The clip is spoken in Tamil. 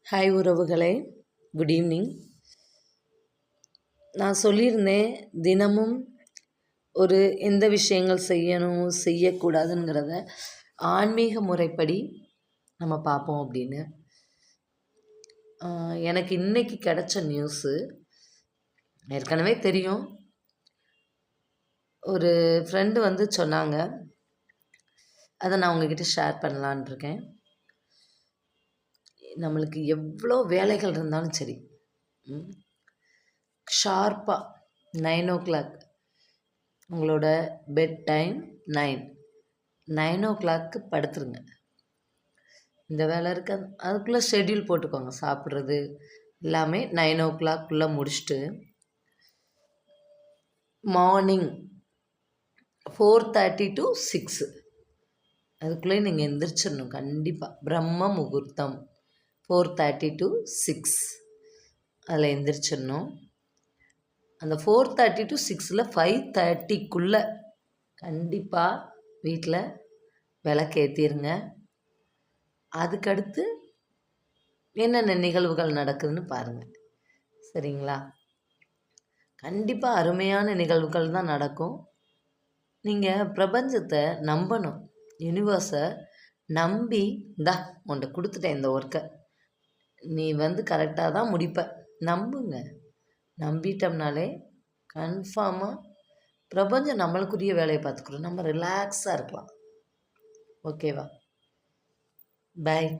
ஹாய் உறவுகளே, குட் ஈவினிங். நான் சொல்லியிருந்தேன் தினமும் ஒரு எந்த விஷயங்கள் செய்யணும் செய்யக்கூடாதுங்கிறத ஆன்மீக முறைப்படி நம்ம பார்ப்போம் அப்படின்னு. எனக்கு இன்றைக்கி கிடச்ச நியூஸு ஏற்கனவே தெரியும். ஒரு ஃப்ரெண்டு வந்து சொன்னாங்க, அதை நான் உங்ககிட்ட ஷேர் பண்ணலான் இருக்கேன். நம்மளுக்கு எவ்வளோ வேலைகள் இருந்தாலும் சரி, ஷார்ப்பாக 9 o'clock உங்களோட பெட் டைம் 9 படுத்துருங்க. இந்த வேலை இருக்க அதுக்குள்ளே ஷெட்யூல் போட்டுக்கோங்க. சாப்பிட்றது எல்லாமே 9 முடிச்சுட்டு மார்னிங் 4:30 to 6 அதுக்குள்ளே நீங்கள் எந்திரிச்சிடணும். கண்டிப்பாக பிரம்ம முகூர்த்தம் 4:30 to 6 அதில் எந்திரிச்சிடணும். அந்த 4:30 to 6 5:30 கண்டிப்பாக வீட்டில் விளக்கேற்றிருங்க. அதுக்கடுத்து என்னென்ன நிகழ்வுகள் நடக்குதுன்னு பாருங்கள். சரிங்களா? கண்டிப்பாக அருமையான நிகழ்வுகள் தான் நடக்கும். நீங்கள் பிரபஞ்சத்தை நம்பணும். யூனிவர்ஸை நம்பி உன்கிட்ட கொடுத்துட்டேன் இந்த ஒர்க்கை, நீ கரெக்டாக தான் முடிப்ப, நம்புங்க. நம்பிட்டோம்னாலே கன்ஃபார்மாக பிரபஞ்சம் நம்மளுக்குரிய வேலையை பார்த்துக்கிறோம். நம்ம ரிலாக்ஸாக இருக்கலாம். ஓகேவா? பாய்.